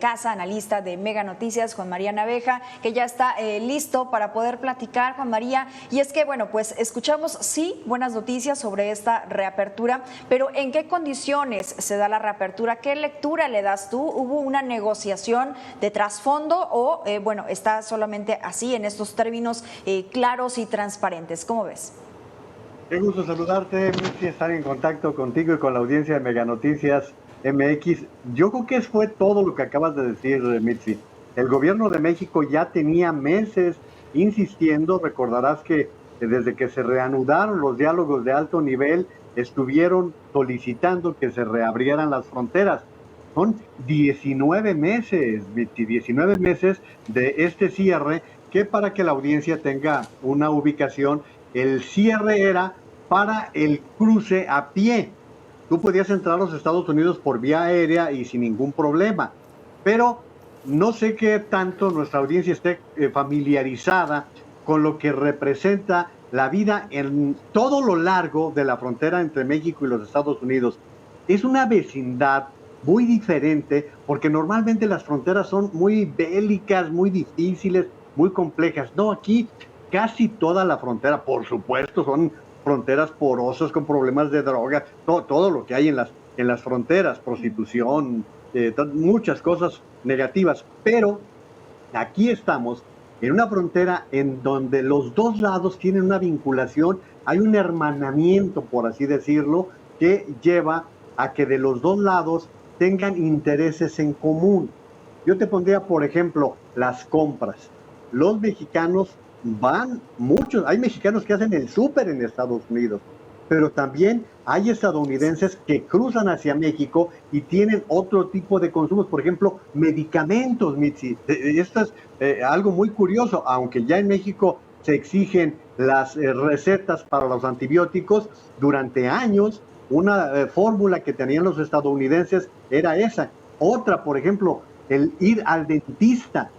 Casa, analista de Mega Noticias, Juan María Naveja, que ya está listo para poder platicar, Juan María. Y es que, bueno, pues escuchamos, sí, buenas noticias sobre esta reapertura, pero ¿en qué condiciones se da la reapertura? ¿Qué lectura le das tú? ¿Hubo una negociación de trasfondo o, bueno, está solamente así en estos términos claros y transparentes? ¿Cómo ves? Qué gusto saludarte, Mitzi, estar en contacto contigo y con la audiencia de Mega Noticias MX. Yo creo que fue todo lo que acabas de decir, Mitzi. El gobierno de México ya tenía meses insistiendo, recordarás que desde que se reanudaron los diálogos de alto nivel, estuvieron solicitando que se reabrieran las fronteras. Son 19 meses, Mitzi, 19 meses de este cierre, que para que la audiencia tenga una ubicación, el cierre era para el cruce a pie. Tú podías entrar a los Estados Unidos por vía aérea y sin ningún problema, pero no sé qué tanto nuestra audiencia esté familiarizada con lo que representa la vida en todo lo largo de la frontera entre México y los Estados Unidos. Es una vecindad muy diferente porque normalmente las fronteras son muy bélicas, muy difíciles, muy complejas. No, aquí casi toda la frontera, por supuesto, son fronteras porosas con problemas de droga, todo lo que hay en las fronteras, prostitución, muchas cosas negativas, pero aquí estamos en una frontera en donde los dos lados tienen una vinculación, hay un hermanamiento, por así decirlo, que lleva a que de los dos lados tengan intereses en común. Yo te pondría, por ejemplo, las compras. Los mexicanos van muchos, hay mexicanos que hacen el súper en Estados Unidos, pero también hay estadounidenses que cruzan hacia México y tienen otro tipo de consumos, por ejemplo, medicamentos, Mitzi. Esto es algo muy curioso, aunque ya en México se exigen las recetas para los antibióticos, durante años una fórmula que tenían los estadounidenses era esa. Otra, por ejemplo, el ir al dentista.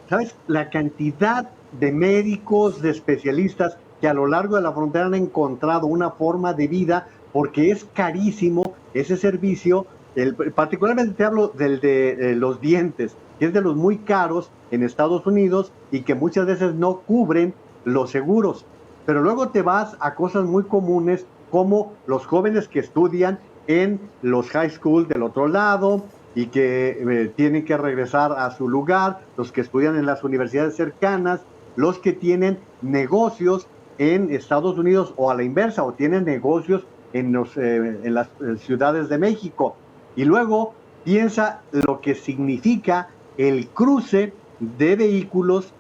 ¿Sabes? La cantidad de médicos, de especialistas que a lo largo de la frontera han encontrado una forma de vida porque es carísimo ese servicio. Particularmente te hablo del de los dientes, que es de los muy caros en Estados Unidos y que muchas veces no cubren los seguros. Pero luego te vas a cosas muy comunes como los jóvenes que estudian en los high school del otro lado y que tienen que regresar a su lugar, los que estudian en las universidades cercanas, los que tienen negocios en Estados Unidos o a la inversa, o tienen negocios en las ciudades de México. Y luego piensa lo que significa el cruce de vehículos,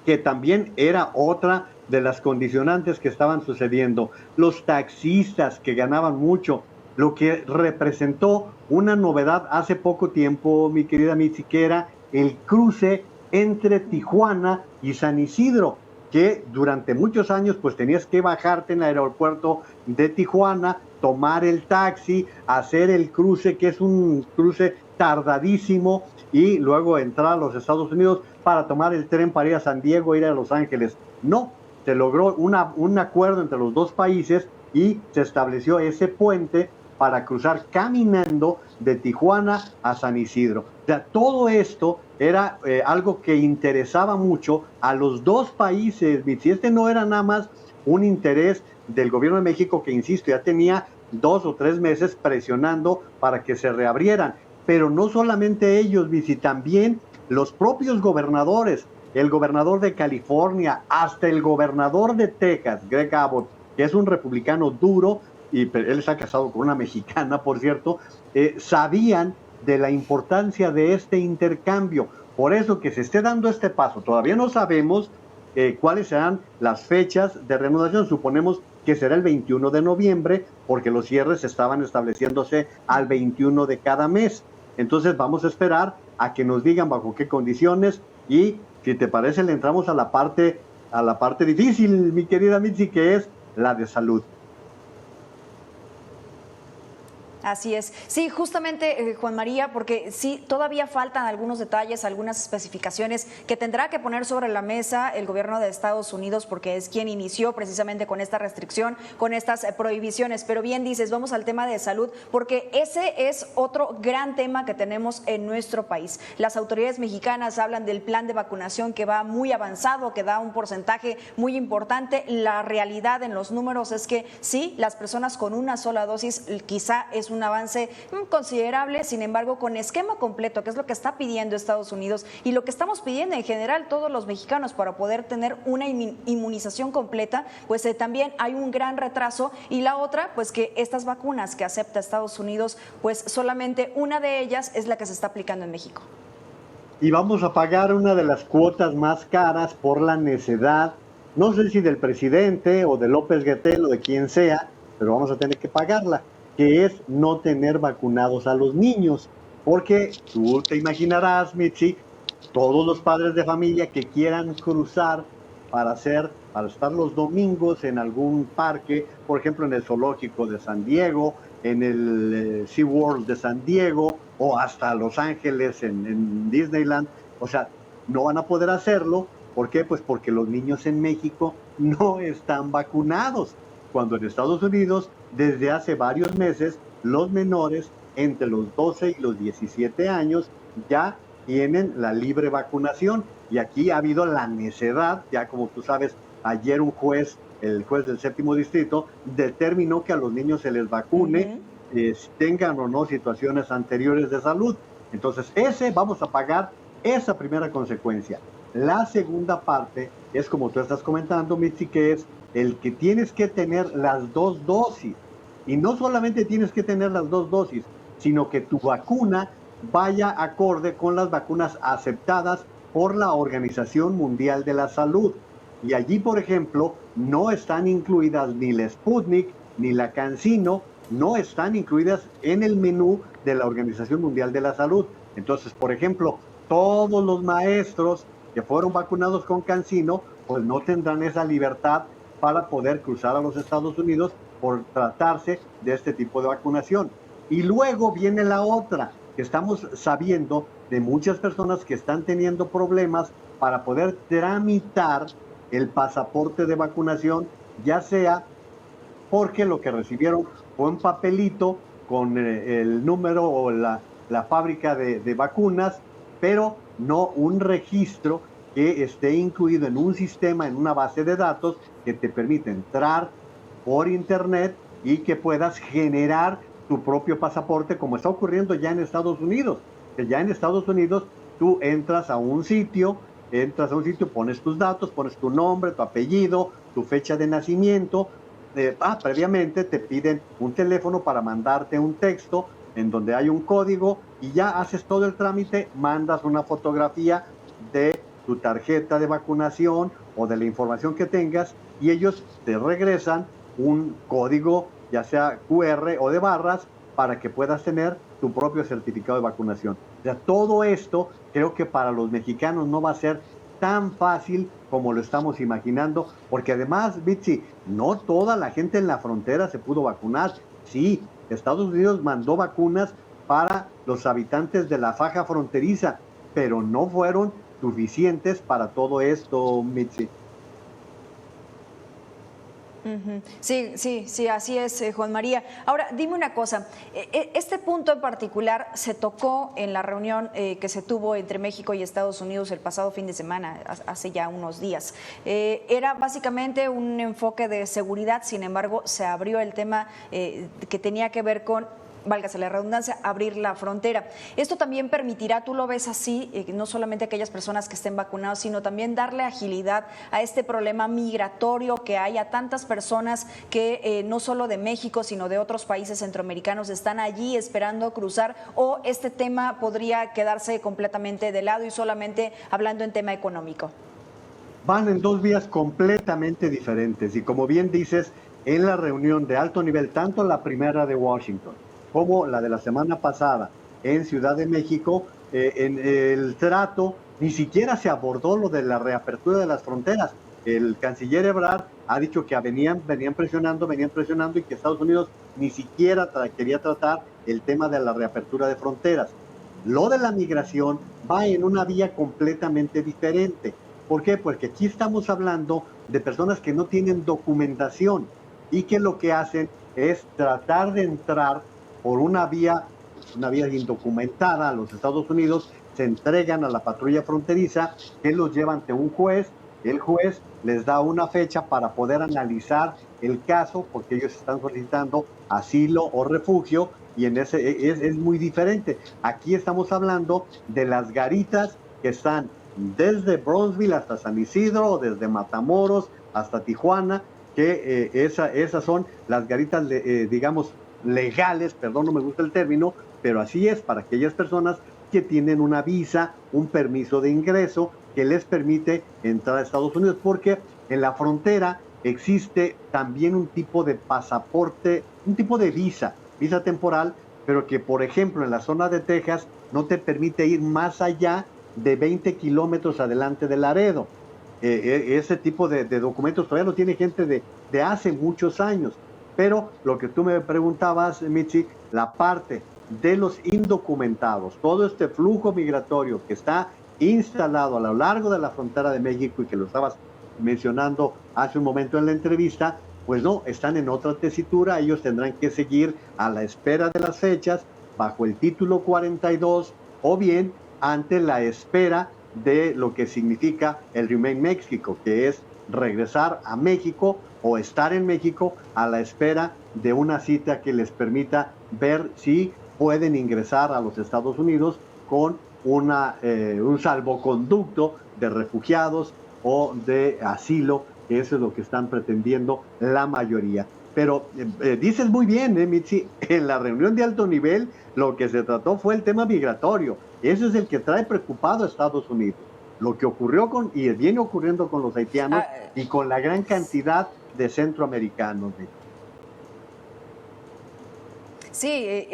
que también era otra de las condicionantes que estaban sucediendo. Los taxistas que ganaban mucho, lo que representó una novedad hace poco tiempo, mi querida Mitzi, que era el cruce entre Tijuana y San Isidro, que durante muchos años pues tenías que bajarte en el aeropuerto de Tijuana, tomar el taxi, hacer el cruce, que es un cruce tardadísimo, y luego entrar a los Estados Unidos para tomar el tren para ir a San Diego, ir a Los Ángeles. No, se logró un acuerdo entre los dos países y se estableció ese puente para cruzar caminando de Tijuana a San Isidro. O sea, todo esto era algo que interesaba mucho a los dos países. Si este no era nada más un interés del gobierno de México, que insisto, ya tenía 2 o 3 meses presionando para que se reabrieran, pero no solamente ellos, Vici, también los propios gobernadores, el gobernador de California, hasta el gobernador de Texas, Greg Abbott, que es un republicano duro, y él está casado con una mexicana, por cierto, sabían de la importancia de este intercambio. Por eso que se esté dando este paso, todavía no sabemos cuáles serán las fechas de reanudación. Suponemos que será el 21 de noviembre, porque los cierres estaban estableciéndose al 21 de cada mes. Entonces vamos a esperar a que nos digan bajo qué condiciones, y si te parece le entramos a la parte difícil, mi querida Mitzi, que es la de salud. Así es. Sí, justamente, Juan María, porque sí, todavía faltan algunos detalles, algunas especificaciones que tendrá que poner sobre la mesa el gobierno de Estados Unidos, porque es quien inició precisamente con esta restricción, con estas prohibiciones. Pero bien dices, vamos al tema de salud, porque ese es otro gran tema que tenemos en nuestro país. Las autoridades mexicanas hablan del plan de vacunación que va muy avanzado, que da un porcentaje muy importante. La realidad en los números es que sí, las personas con una sola dosis quizá es un avance considerable, sin embargo, con esquema completo, que es lo que está pidiendo Estados Unidos y lo que estamos pidiendo en general todos los mexicanos para poder tener una inmunización completa, pues también hay un gran retraso. Y la otra, pues que estas vacunas que acepta Estados Unidos, pues solamente una de ellas es la que se está aplicando en México. Y vamos a pagar una de las cuotas más caras por la necedad, no sé si del presidente o de López-Gatell o de quien sea, pero vamos a tener que pagarla, que es no tener vacunados a los niños, porque tú te imaginarás, Mitzi, todos los padres de familia que quieran cruzar para estar los domingos en algún parque, por ejemplo en el zoológico de San Diego, en el SeaWorld de San Diego, o hasta Los Ángeles en Disneyland, o sea, no van a poder hacerlo. ¿Por qué? Pues porque los niños en México no están vacunados, cuando en Estados Unidos desde hace varios meses los menores entre los 12 y los 17 años ya tienen la libre vacunación, y aquí ha habido la necedad, ya como tú sabes, ayer un juez, el juez del séptimo distrito, determinó que a los niños se les vacune, tengan o no situaciones anteriores de salud. Entonces, vamos a pagar esa primera consecuencia. La segunda parte es, como tú estás comentando, Mitzi, que es el que tienes que tener las dos dosis. Y no solamente tienes que tener las dos dosis, sino que tu vacuna vaya acorde con las vacunas aceptadas por la Organización Mundial de la Salud. Y allí, por ejemplo, no están incluidas ni la Sputnik ni la CanSino, no están incluidas en el menú de la Organización Mundial de la Salud. Entonces, por ejemplo, todos los maestros que fueron vacunados con CanSino, pues no tendrán esa libertad para poder cruzar a los Estados Unidos por tratarse de este tipo de vacunación. Y luego viene la otra, que estamos sabiendo de muchas personas que están teniendo problemas para poder tramitar el pasaporte de vacunación, ya sea porque lo que recibieron fue un papelito con el número o la fábrica de vacunas, pero no un registro que esté incluido en un sistema, en una base de datos que te permite entrar por internet y que puedas generar tu propio pasaporte, como está ocurriendo ya en Estados Unidos. Que ya en Estados Unidos tú entras a un sitio, pones tus datos, pones tu nombre, tu apellido, tu fecha de nacimiento. Previamente te piden un teléfono para mandarte un texto en donde hay un código, y ya haces todo el trámite, mandas una fotografía de tu tarjeta de vacunación o de la información que tengas, y ellos te regresan un código, ya sea QR o de barras, para que puedas tener tu propio certificado de vacunación. O sea, todo esto creo que para los mexicanos no va a ser tan fácil como lo estamos imaginando, porque además, Bitsy, no toda la gente en la frontera se pudo vacunar. Sí, Estados Unidos mandó vacunas para los habitantes de la faja fronteriza, pero no fueron suficientes para todo esto, Mitzi. Sí, así es, Juan María. Ahora, dime una cosa, este punto en particular se tocó en la reunión que se tuvo entre México y Estados Unidos el pasado fin de semana, hace ya unos días. Era básicamente un enfoque de seguridad, sin embargo, se abrió el tema que tenía que ver con, válgase la redundancia, abrir la frontera. Esto también permitirá, tú lo ves así, no solamente aquellas personas que estén vacunadas, sino también darle agilidad a este problema migratorio que hay, a tantas personas que no solo de México, sino de otros países centroamericanos están allí esperando cruzar, o este tema podría quedarse completamente de lado y solamente hablando en tema económico. Van en dos vías completamente diferentes, y como bien dices, en la reunión de alto nivel, tanto la primera de Washington como la de la semana pasada en Ciudad de México, en el trato ni siquiera se abordó lo de la reapertura de las fronteras. el canciller Ebrard ha dicho que venían presionando y que Estados Unidos ni siquiera quería tratar el tema de la reapertura de fronteras. Lo de la migración va en una vía completamente diferente. ¿Por qué? Porque aquí estamos hablando de personas que no tienen documentación y que lo que hacen es tratar de entrar por una vía indocumentada a los Estados Unidos, se entregan a la patrulla fronteriza, que los lleva ante un juez, el juez les da una fecha para poder analizar el caso, porque ellos están solicitando asilo o refugio, y en ese es muy diferente. Aquí estamos hablando de las garitas que están desde Bronzeville hasta San Isidro, desde Matamoros hasta Tijuana, que esas son las garitas, digamos, legales, perdón, no me gusta el término, pero así es, para aquellas personas que tienen una visa, un permiso de ingreso que les permite entrar a Estados Unidos, porque en la frontera existe también un tipo de pasaporte, un tipo de visa temporal, pero que, por ejemplo, en la zona de Texas no te permite ir más allá de 20 kilómetros adelante de Laredo. Ese tipo de documentos todavía lo tiene gente de hace muchos años. Pero lo que tú me preguntabas, Mitzi, la parte de los indocumentados, todo este flujo migratorio que está instalado a lo largo de la frontera de México y que lo estabas mencionando hace un momento en la entrevista, pues no, están en otra tesitura, ellos tendrán que seguir a la espera de las fechas bajo el título 42 o bien ante la espera de lo que significa el Remain México, que es regresar a México o estar en México a la espera de una cita que les permita ver si pueden ingresar a los Estados Unidos con un salvoconducto de refugiados o de asilo, que eso es lo que están pretendiendo la mayoría. Pero dices muy bien, Mitzi, en la reunión de alto nivel lo que se trató fue el tema migratorio. Eso es el que trae preocupado a Estados Unidos. Lo que ocurrió y viene ocurriendo con los haitianos y con la gran cantidad de centroamericanos. Sí,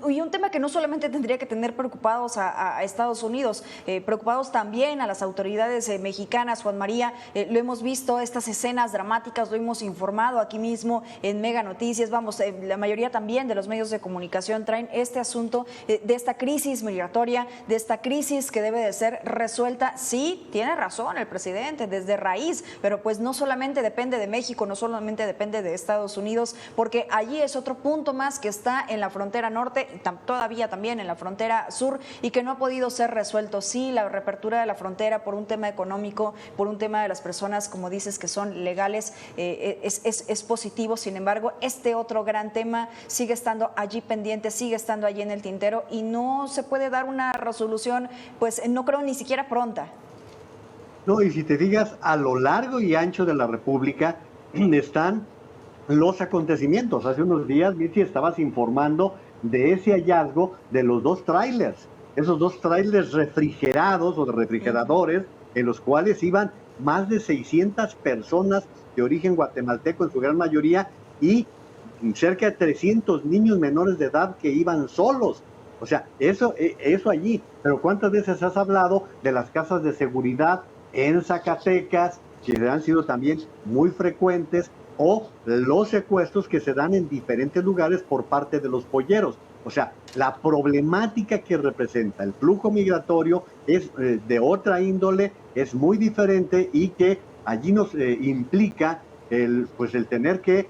y un tema que no solamente tendría que tener preocupados a Estados Unidos, preocupados también a las autoridades mexicanas, Juan María, lo hemos visto, estas escenas dramáticas, lo hemos informado aquí mismo en Mega Noticias, vamos, la mayoría también de los medios de comunicación traen este asunto de esta crisis migratoria, de esta crisis que debe de ser resuelta. Sí, tiene razón el presidente, desde raíz, pero pues no solamente depende de México, no solamente depende de Estados Unidos, porque allí es otro punto más que está en la frontera norte, todavía también en la frontera sur, y que no ha podido ser resuelto. Sí, la reapertura de la frontera por un tema económico, por un tema de las personas, como dices, que son legales, es positivo. Sin embargo, este otro gran tema sigue estando allí pendiente, sigue estando allí en el tintero y no se puede dar una resolución, pues no creo ni siquiera pronta. No, y si te digas, a lo largo y ancho de la República están los acontecimientos. Hace unos días, Mitzi, estabas informando de ese hallazgo de los dos trailers, esos dos trailers refrigerados o de refrigeradores, en los cuales iban más de 600 personas de origen guatemalteco en su gran mayoría y cerca de 300 niños menores de edad que iban solos. O sea, eso allí. Pero ¿cuántas veces has hablado de las casas de seguridad en Zacatecas, que han sido también muy frecuentes, o los secuestros que se dan en diferentes lugares por parte de los polleros? O sea, la problemática que representa el flujo migratorio es de otra índole, es muy diferente y que allí nos implica el tener que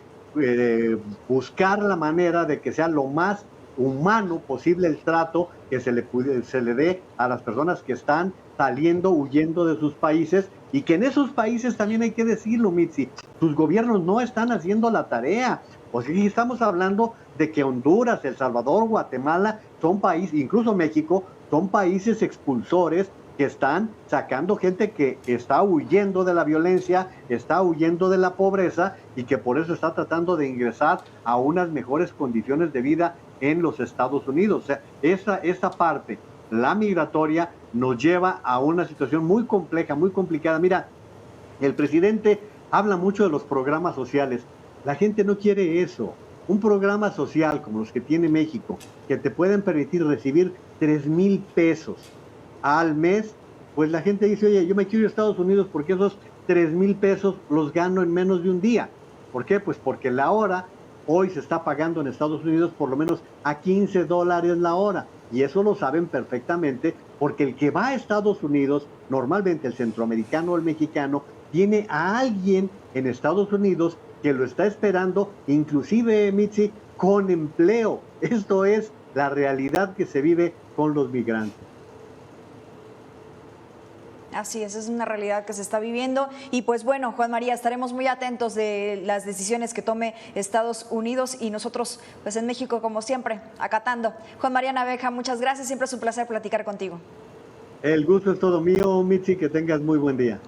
buscar la manera de que sea lo más humano posible el trato que se le dé a las personas que están saliendo, huyendo de sus países, y que en esos países también hay que decirlo, Mitzi, sus gobiernos no están haciendo la tarea. O sea, estamos hablando de que Honduras, El Salvador, Guatemala son países, incluso México, son países expulsores que están sacando gente que está huyendo de la violencia, está huyendo de la pobreza y que por eso está tratando de ingresar a unas mejores condiciones de vida en los Estados Unidos. O sea, esa parte, la migratoria, nos lleva a una situación muy compleja, muy complicada. Mira, el presidente habla mucho de los programas sociales. La gente no quiere eso. Un programa social como los que tiene México, que te pueden permitir recibir 3,000 pesos al mes, pues la gente dice, oye, yo me quiero ir a Estados Unidos porque esos 3,000 pesos los gano en menos de un día. ¿Por qué? Pues porque la hora hoy se está pagando en Estados Unidos por lo menos a $15 la hora. Y eso lo saben perfectamente porque el que va a Estados Unidos, normalmente el centroamericano o el mexicano, tiene a alguien en Estados Unidos que lo está esperando, inclusive, Mitzi, con empleo. Esto es la realidad que se vive con los migrantes. Así es una realidad que se está viviendo y pues bueno, Juan María, estaremos muy atentos de las decisiones que tome Estados Unidos y nosotros pues en México como siempre, acatando. Juan María Naveja, muchas gracias, siempre es un placer platicar contigo. El gusto es todo mío, Mitzi, que tengas muy buen día.